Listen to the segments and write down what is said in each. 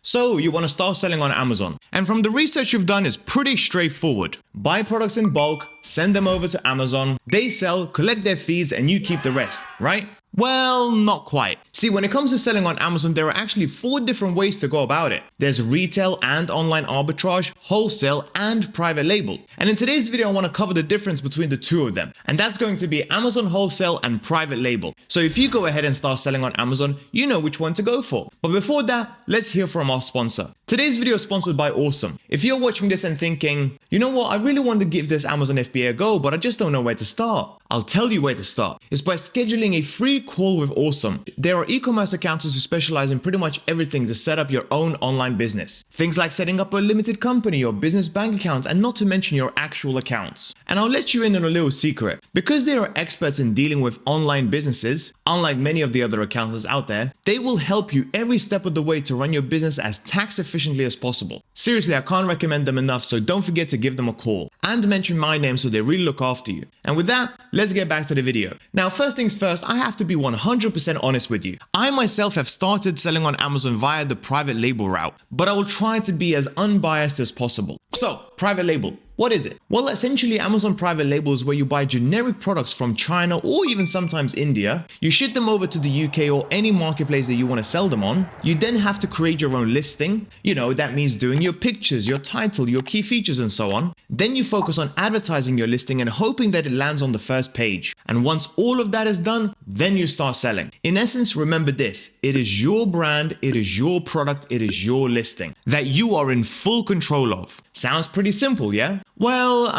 So you want to start selling on Amazon. And from the research you've done, it's pretty straightforward. Buy products in bulk, send them over to Amazon, they sell, collect their fees, and you keep the rest, right? Well, not quite. See, when it comes to selling on Amazon, there are actually 4 different ways to go about it. There's retail and online arbitrage, wholesale, and private label. And in today's video, I want to cover the difference between the 2 of them. And that's going to be Amazon wholesale and private label. So if you go ahead and start selling on Amazon, you know which one to go for. But before that, let's hear from our sponsor. Today's video is sponsored by Awesome. If you're watching this and thinking, you know what, I really want to give this Amazon FBA a go, but I just don't know where to start. I'll tell you where to start. It's by scheduling a free call with Awesome. There are e-commerce accountants who specialize in pretty much everything to set up your own online business. Things like setting up a limited company or business bank account, and not to mention your actual accounts. And I'll let you in on a little secret. Because they are experts in dealing with online businesses, unlike many of the other accountants out there, they will help you every step of the way to run your business as tax efficiently as possible. Seriously, I can't recommend them enough, so don't forget to give them a call and mention my name so they really look after you. And with that, let's get back to the video. Now, first things first, I have to be 100% honest with you. I myself have started selling on Amazon via the private label route, but I will try to be as unbiased as possible. So, private label. What is it? Well, essentially, Amazon private label is where you buy generic products from China or even sometimes India. You ship them over to the UK or any marketplace that you want to sell them on. You then have to create your own listing. You know, that means doing your pictures, your title, your key features, and so on. Then you focus on advertising your listing and hoping that it lands on the first page. And once all of that is done, then you start selling. In essence, remember this: it is your brand, it is your product, it is your listing that you are in full control of. Sounds pretty simple, yeah? Well,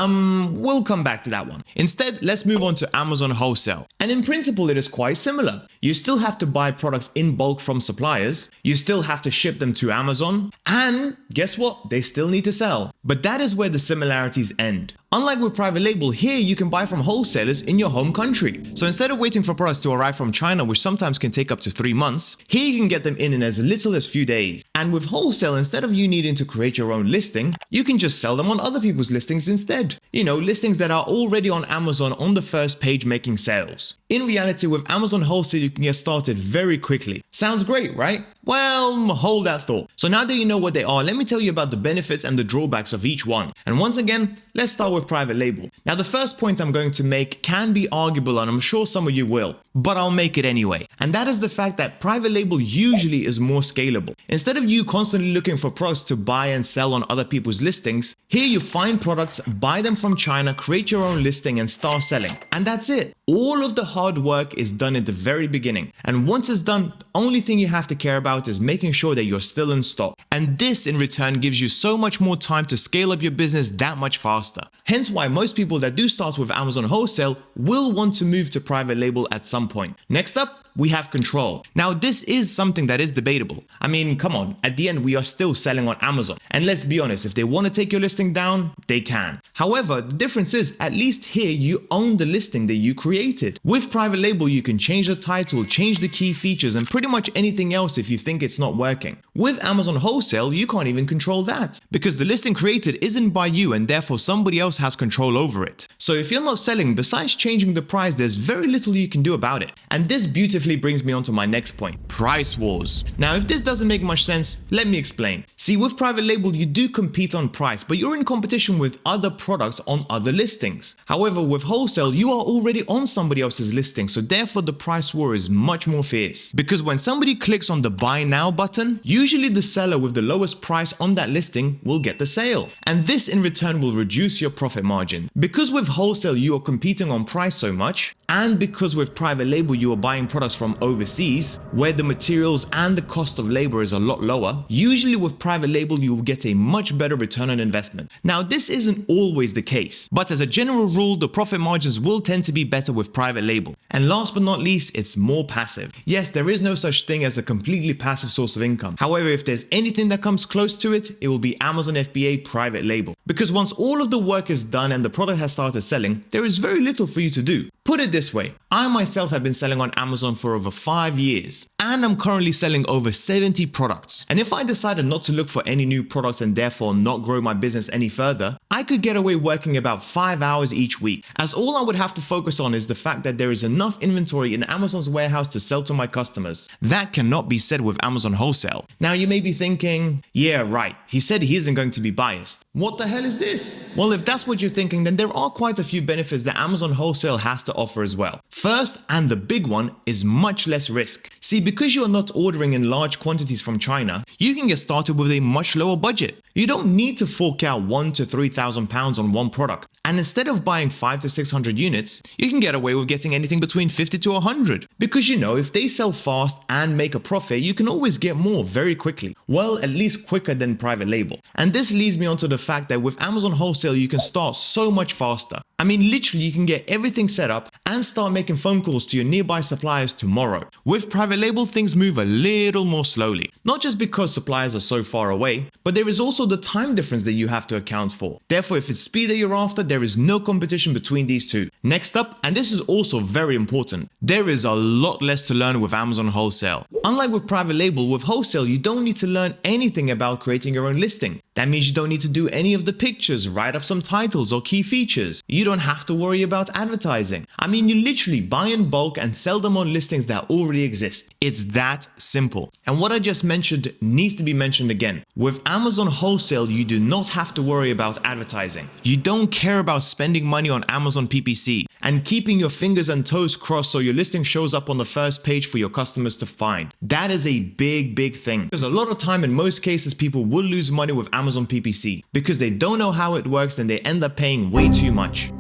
we'll come back to that one. Instead, let's move on to Amazon wholesale. And in principle, it is quite similar. You still have to buy products in bulk from suppliers. You still have to ship them to Amazon. And guess what? They still need to sell. But that is where the similarities end. Unlike with private label, here you can buy from wholesalers in your home country. So instead of waiting for products to arrive from China, which sometimes can take up to 3 months, here you can get them in as little as few days. And with wholesale, instead of you needing to create your own listing, you can just sell them on other people's listings instead. You know, listings that are already on Amazon on the first page making sales. In reality, with Amazon wholesale, you can get started very quickly. Sounds great, right? Well, hold that thought. So now that you know what they are, let me tell you about the benefits and the drawbacks of each one. And once again, let's start with private label. Now, the first point I'm going to make can be arguable, and I'm sure some of you will, but I'll make it anyway. And that is the fact that private label usually is more scalable. Instead of you constantly looking for products to buy and sell on other people's listings, here you find products, buy them from China, create your own listing, and start selling. And that's it. All of the hard work is done at the very beginning. And once it's done, the only thing you have to care about is making sure that you're still in stock. And this in return gives you so much more time to scale up your business that much faster. Hence why most people that do start with Amazon wholesale will want to move to private label at some point. Next up, we have control. Now, this is something that is debatable. I mean, come on, at the end, we are still selling on Amazon. And let's be honest, if they want to take your listing down, they can. However, the difference is, at least here, you own the listing that you created. With private label, you can change the title, change the key features, and pretty much anything else if you think it's not working. With Amazon wholesale, you can't even control that because the listing created isn't by you and therefore somebody else has control over it. So if you're not selling, besides changing the price, there's very little you can do about it. And this beautifully brings me on to my next point: price wars. Now, if this doesn't make much sense, let me explain. See, with private label, you do compete on price, but you're in competition with other products on other listings. However, with wholesale, you are already on somebody else's listing, so therefore the price war is much more fierce. Because when somebody clicks on the buy now button, usually the seller with the lowest price on that listing will get the sale. And this in return will reduce your profit margin. Because with wholesale, you are competing on price so much, and because with private label, you are buying products from overseas, where the materials and the cost of labor is a lot lower, usually with private label, you will get a much better return on investment. Now, this isn't always the case, but as a general rule, the profit margins will tend to be better with private label. And last but not least, it's more passive. Yes, there is no such thing as a completely passive source of income. However, if there's anything that comes close to it, it will be Amazon FBA private label. Because once all of the work is done and the product has started selling, there is very little for you to do. Put it this way, I myself have been selling on Amazon for over 5 years, and I'm currently selling over 70 products. And if I decided not to look for any new products and therefore not grow my business any further, I could get away working about 5 hours each week, as all I would have to focus on is the fact that there is enough inventory in Amazon's warehouse to sell to my customers. That cannot be said with Amazon Wholesale. Now you may be thinking, yeah, right, he said he isn't going to be biased. What the hell is this? Well, if that's what you're thinking, then there are quite a few benefits that Amazon Wholesale has to offer as well. First, and the big one, is much less risk. See, because you're not ordering in large quantities from China, you can get started with a much lower budget. You don't need to fork out £1,000 to £3,000 on one product. And instead of buying 500 to 600 units, you can get away with getting anything between 50 to 100. Because you know, if they sell fast and make a profit, you can always get more very quickly. Well, at least quicker than private label. And this leads me on to the fact that with Amazon Wholesale, you can start so much faster. I mean, literally, you can get everything set up and start making phone calls to your nearby suppliers tomorrow. With private label, things move a little more slowly. Not just because suppliers are so far away, but there is also the time difference that you have to account for. Therefore, if it's speed that you're after, there is no competition between these two. Next up, and this is also very important, there is a lot less to learn with Amazon Wholesale. Unlike with private label, with Wholesale, you don't need to learn anything about creating your own listing. That means you don't need to do any of the pictures, write up some titles or key features. You don't have to worry about advertising. I mean, you literally buy in bulk and sell them on listings that already exist. It's that simple. And what I just mentioned needs to be mentioned again. With Amazon Wholesale, you do not have to worry about advertising. You don't care about spending money on Amazon PPC and keeping your fingers and toes crossed so your listing shows up on the first page for your customers to find. That is a big thing. Because a lot of time, in most cases, people will lose money with Amazon PPC because they don't know how it works and they end up paying way too much.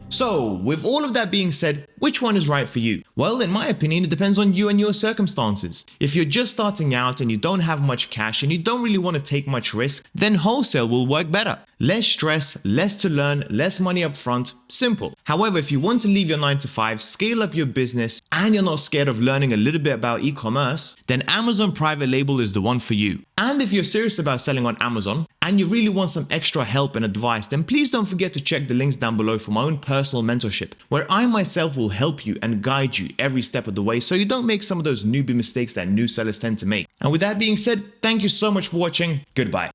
So, with all of that being said, which one is right for you? Well, in my opinion, it depends on you and your circumstances. If you're just starting out and you don't have much cash and you don't really want to take much risk, then Wholesale will work better. Less stress, less to learn, less money up front, simple. However, if you want to leave your 9 to 5, scale up your business, and you're not scared of learning a little bit about e-commerce, then Amazon Private Label is the one for you. And if you're serious about selling on Amazon and you really want some extra help and advice, then please don't forget to check the links down below for my own personal mentorship, where I myself will help you and guide you every step of the way so you don't make some of those newbie mistakes that new sellers tend to make. And with that being said, thank you so much for watching. Goodbye.